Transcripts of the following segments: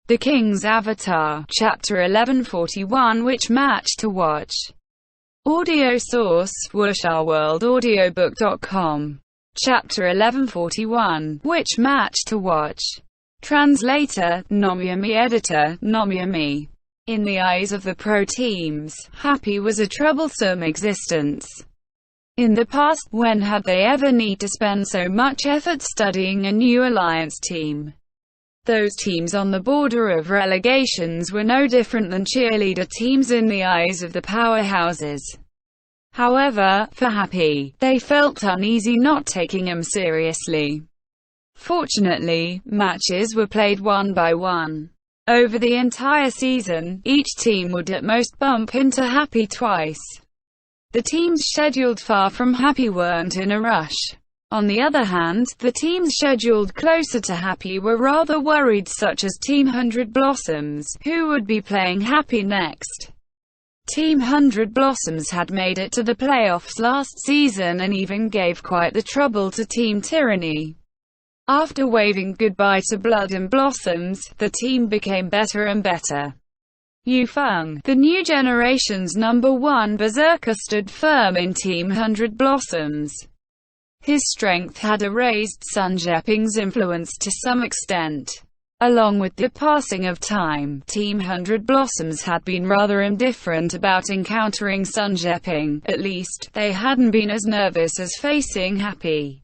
The King's Avatar, Chapter 1141. Which match to watch? Audio source, whooshaworldaudiobook.com. Chapter 1141. Which match to watch? Translator, Nomyami. Editor, Nomyami. In the eyes of the pro teams, Happy was a troublesome existence. In the past, when had they ever need to spend so much effort studying a new alliance team? Those teams on the border of relegations were no different than cheerleader teams in the eyes of the powerhouses. However, for Happy, they felt uneasy not taking him seriously. Fortunately, matches were played one by one. Over the entire season, each team would at most bump into Happy twice. The teams scheduled far from Happy weren't in a rush. On the other hand, the teams scheduled closer to Happy were rather worried, such as Team 100 Blossoms, who would be playing Happy next. Team 100 Blossoms had made it to the playoffs last season and even gave quite the trouble to Team Tyranny. After waving goodbye to Blood and Blossoms, the team became better and better. Yufeng, the new generation's #1 berserker, stood firm in Team 100 Blossoms. His strength had erased Sun Zheping's influence to some extent. Along with the passing of time, Team 100 Blossoms had been rather indifferent about encountering Sun Zheping. At least, they hadn't been as nervous as facing Happy.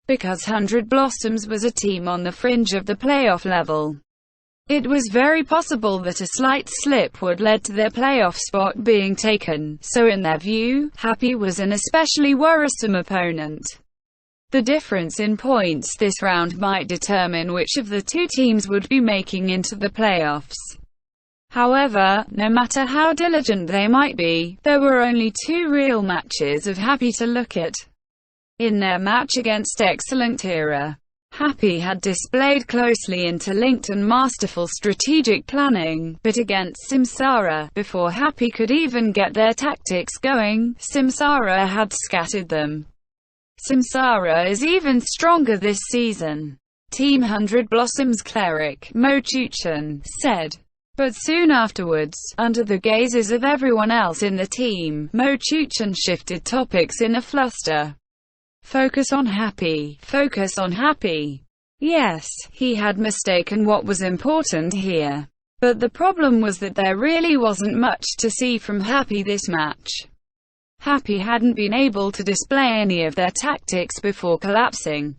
Because 100 Blossoms was a team on the fringe of the playoff level, it was very possible that a slight slip would lead to their playoff spot being taken, so in their view, Happy was an especially worrisome opponent. The difference in points this round might determine which of the two teams would be making into the playoffs. However, no matter how diligent they might be, there were only two real matches of Happy to look at. In their match against Excellent Era, Happy had displayed closely interlinked and masterful strategic planning, but against Samsara, before Happy could even get their tactics going, Samsara had scattered them. Samsara is even stronger this season, Team 100 Blossoms cleric, Mo Chuchen, said. But soon afterwards, under the gazes of everyone else in the team, Mo Chuchen shifted topics in a fluster. Focus on Happy. Focus on Happy. Yes, he had mistaken what was important here. But the problem was that there really wasn't much to see from Happy this match. Happy hadn't been able to display any of their tactics before collapsing.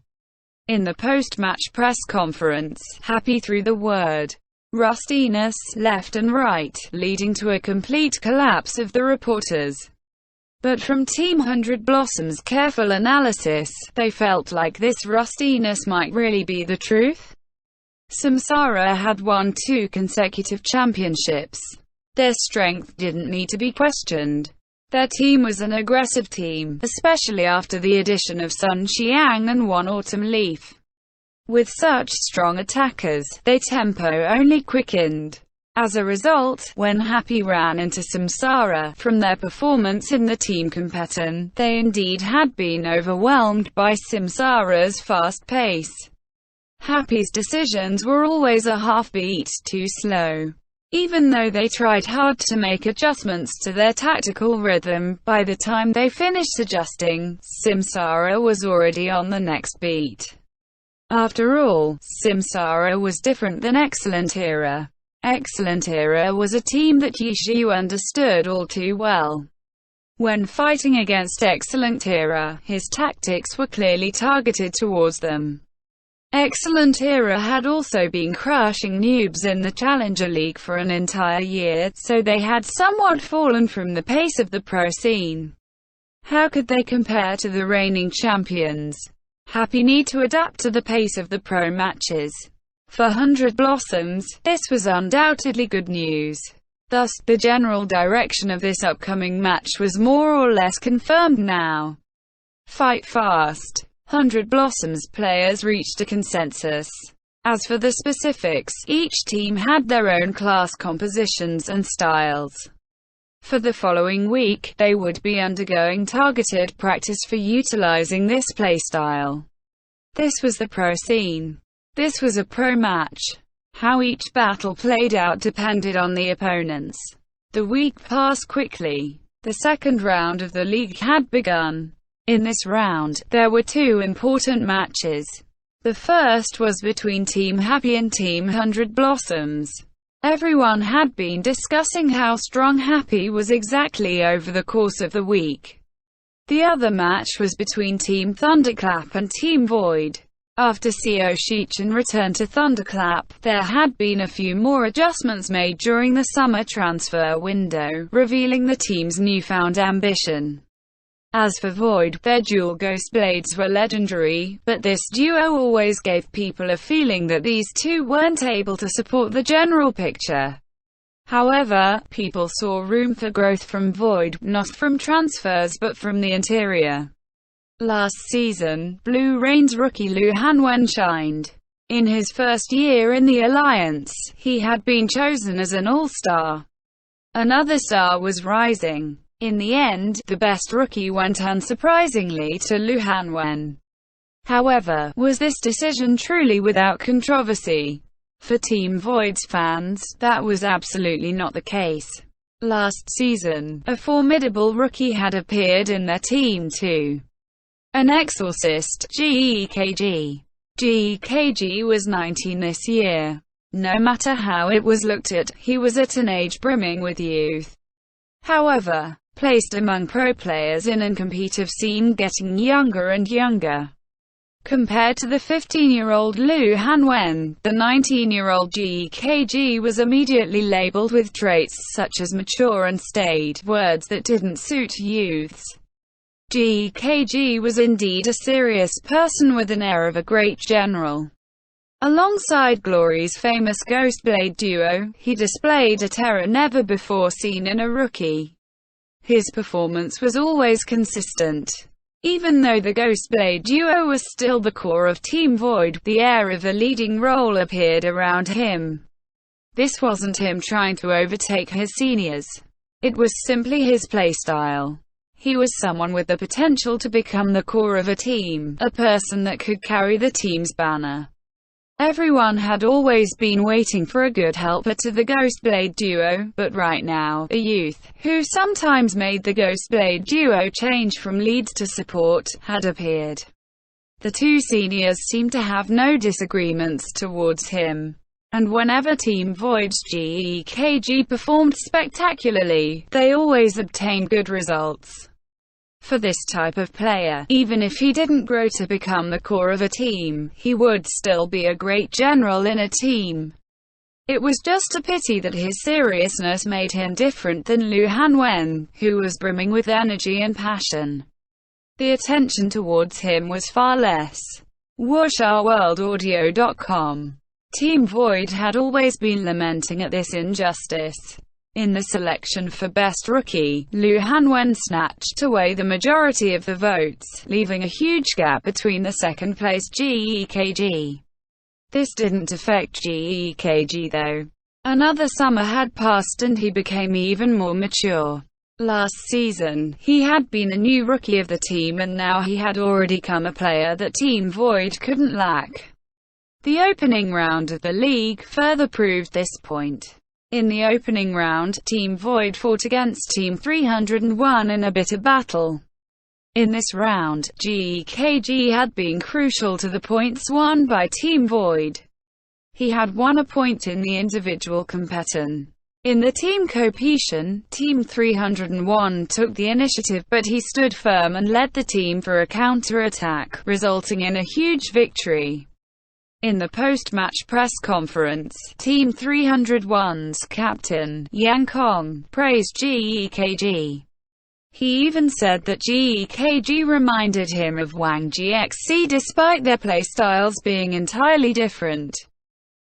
In the post-match press conference, Happy threw the word rustiness left and right, leading to a complete collapse of the reporters. But from Team 100 Blossoms' careful analysis, they felt like this rustiness might really be the truth. Samsara had won 2 consecutive championships. Their strength didn't need to be questioned. Their team was an aggressive team, especially after the addition of Sun Xiang and One Autumn Leaf. With such strong attackers, their tempo only quickened. As a result, when Happy ran into Samsara, from their performance in the team competition, they indeed had been overwhelmed by Samsara's fast pace. Happy's decisions were always a half-beat too slow. Even though they tried hard to make adjustments to their tactical rhythm, by the time they finished adjusting, Samsara was already on the next beat. After all, Samsara was different than Excellent Era. Excellent Era was a team that Yishu understood all too well. When fighting against Excellent Era, his tactics were clearly targeted towards them. Excellent Era had also been crushing noobs in the Challenger League for an entire year, so they had somewhat fallen from the pace of the pro scene. How could they compare to the reigning champions? Happy need to adapt to the pace of the pro matches. For 100 Blossoms, this was undoubtedly good news. Thus, the general direction of this upcoming match was more or less confirmed now. Fight fast. 100 Blossoms players reached a consensus. As for the specifics, each team had their own class compositions and styles. For the following week, they would be undergoing targeted practice for utilizing this playstyle. This was the pro scene. This was a pro match. How each battle played out depended on the opponents. The week passed quickly. The second round of the league had begun. In this round, there were two important matches. The first was between Team Happy and Team 100 Blossoms. Everyone had been discussing how strong Happy was exactly over the course of the week. The other match was between Team Thunderclap and Team Void. After CO Shichen returned to Thunderclap, there had been a few more adjustments made during the summer transfer window, revealing the team's newfound ambition. As for Void, their dual Ghost Blades were legendary, but this duo always gave people a feeling that these two weren't able to support the general picture. However, people saw room for growth from Void, not from transfers but from the interior. Last season, Blue Rain's rookie Lu Hanwen shined. In his first year in the Alliance, he had been chosen as an all-star. Another star was rising. In the end, the best rookie went unsurprisingly to Lu Hanwen. However, was this decision truly without controversy? For Team Void's fans, that was absolutely not the case. Last season, a formidable rookie had appeared in their team too. An exorcist, GEKG. GEKG was 19 this year. No matter how it was looked at, he was at an age brimming with youth. However, placed among pro players in an competitive scene getting younger and younger. Compared to the 15-year-old Lu Hanwen, the 19-year-old GEKG was immediately labeled with traits such as mature and staid, words that didn't suit youths. GEKG was indeed a serious person with an air of a great general. Alongside Glory's famous Ghostblade duo, he displayed a terror never before seen in a rookie. His performance was always consistent. Even though the Ghostblade duo was still the core of Team Void, the air of a leading role appeared around him. This wasn't him trying to overtake his seniors. It was simply his playstyle. He was someone with the potential to become the core of a team, a person that could carry the team's banner. Everyone had always been waiting for a good helper to the Ghostblade duo, but right now, a youth, who sometimes made the Ghostblade duo change from leads to support, had appeared. The two seniors seemed to have no disagreements towards him. And whenever Team Void's GEKG performed spectacularly, they always obtained good results. For this type of player, even if he didn't grow to become the core of a team, he would still be a great general in a team. It was just a pity that his seriousness made him different than Lu Hanwen, who was brimming with energy and passion. The attention towards him was far less. WuxRWorldAudio.com. Team Void had always been lamenting at this injustice. In the selection for Best Rookie, Lu Hanwen snatched away the majority of the votes, leaving a huge gap between the second-place GEKG. This didn't affect GEKG though. Another summer had passed and he became even more mature. Last season, he had been a new rookie of the team and now he had already become a player that Team Void couldn't lack. The opening round of the league further proved this point. In the opening round, Team Void fought against Team 301 in a bitter battle. In this round, GEKG had been crucial to the points won by Team Void. He had won a point in the individual competition. In the team competition, Team 301 took the initiative but he stood firm and led the team for a counter-attack, resulting in a huge victory. In the post-match press conference, Team 301's captain, Yang Kong, praised GEKG. He even said that GEKG reminded him of Wang GXC despite their playstyles being entirely different.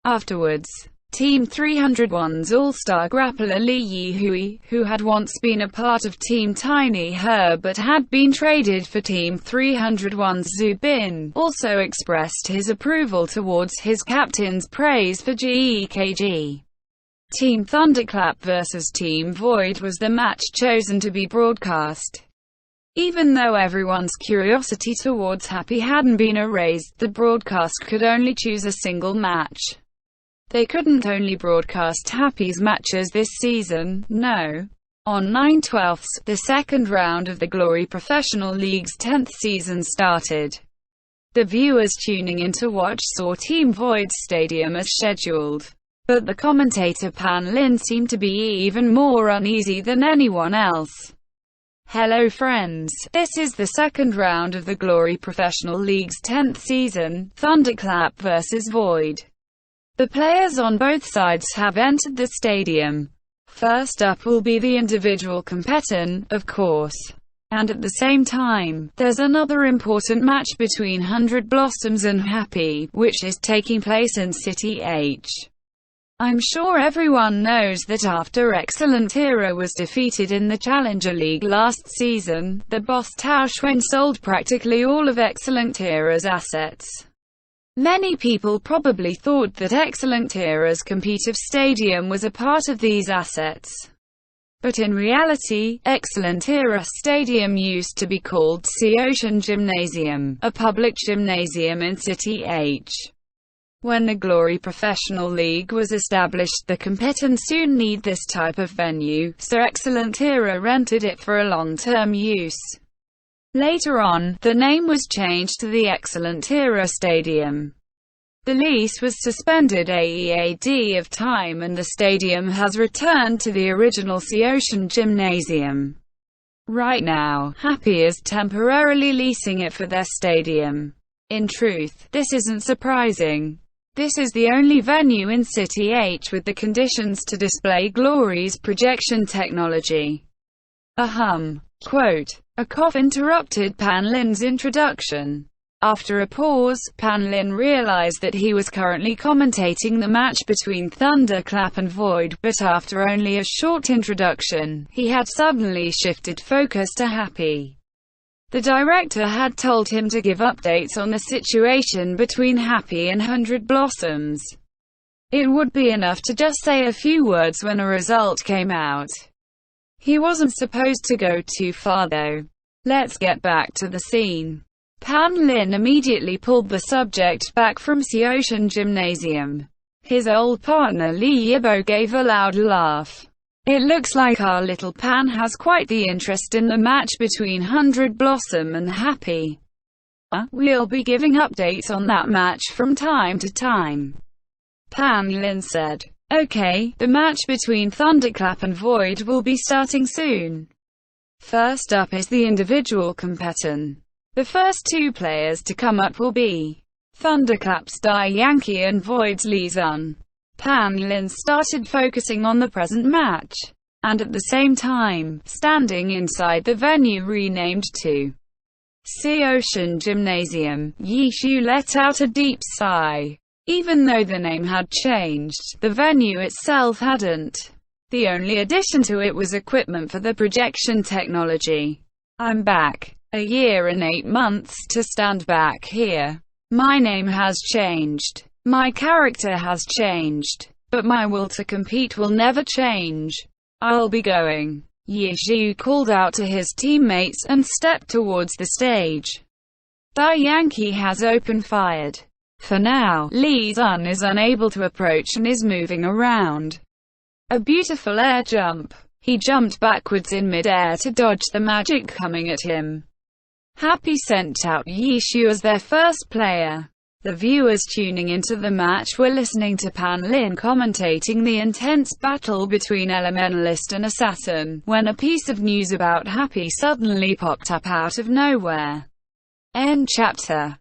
Afterwards, Team 301's all-star grappler Li Yihui, who had once been a part of Team Tiny Her but had been traded for Team 301's Zhu Bin, also expressed his approval towards his captain's praise for GEKG. Team Thunderclap vs Team Void was the match chosen to be broadcast. Even though everyone's curiosity towards Happy hadn't been erased, the broadcast could only choose a single match. They couldn't only broadcast Happy's matches this season, no. On 9/12, the second round of the Glory Professional League's 10th season started. The viewers tuning in to watch saw Team Void's stadium as scheduled. But the commentator Pan Lin seemed to be even more uneasy than anyone else. Hello friends, this is the second round of the Glory Professional League's 10th season, Thunderclap vs Void. The players on both sides have entered the stadium. First up will be the individual competition, of course. And at the same time, there's another important match between 100 Blossoms and Happy, which is taking place in City H. I'm sure everyone knows that after Excellent Era was defeated in the Challenger League last season, the boss Tao Xuan sold practically all of Excellent Era's assets. Many people probably thought that Excellent Era's competitive stadium was a part of these assets. But in reality, Excellent Era Stadium used to be called Ocean Gymnasium, a public gymnasium in City H. When the Glory Professional League was established, the competition soon need this type of venue, so Excellent Era rented it for a long-term use. Later on, the name was changed to the Excellent Era Stadium. The lease was suspended AEAD of time and the stadium has returned to the original Ocean Gymnasium. Right now, Happy is temporarily leasing it for their stadium. In truth, this isn't surprising. This is the only venue in City H with the conditions to display Glory's projection technology. Quote. A cough interrupted Pan Lin's introduction. After a pause, Pan Lin realized that he was currently commentating the match between Thunderclap and Void, but after only a short introduction, he had suddenly shifted focus to Happy. The director had told him to give updates on the situation between Happy and 100 Blossoms. It would be enough to just say a few words when a result came out. He wasn't supposed to go too far though. Let's get back to the scene. Pan Lin immediately pulled the subject back from Ocean Gymnasium. His old partner Li Yibo gave a loud laugh. It looks like our little Pan has quite the interest in the match between 100 Blossom and Happy. We'll be giving updates on that match from time to time. Pan Lin said. Okay, the match between Thunderclap and Void will be starting soon. First up is the individual competition. The first two players to come up will be Thunderclap's Dai Yankee and Void's Li Zun. Pan Lin started focusing on the present match, and at the same time, standing inside the venue renamed to Ocean Gymnasium, Yi Shu let out a deep sigh. Even though the name had changed, the venue itself hadn't. The only addition to it was equipment for the projection technology. I'm back. A year and 8 months to stand back here. My name has changed. My character has changed. But my will to compete will never change. I'll be going. Yi Shu called out to his teammates and stepped towards the stage. Dai Yankee has open-fired. For now, Li Zun is unable to approach and is moving around. A beautiful air jump. He jumped backwards in mid-air to dodge the magic coming at him. Happy sent out Yi Shu as their first player. The viewers tuning into the match were listening to Pan Lin commentating the intense battle between Elementalist and Assassin, when a piece of news about Happy suddenly popped up out of nowhere. End chapter.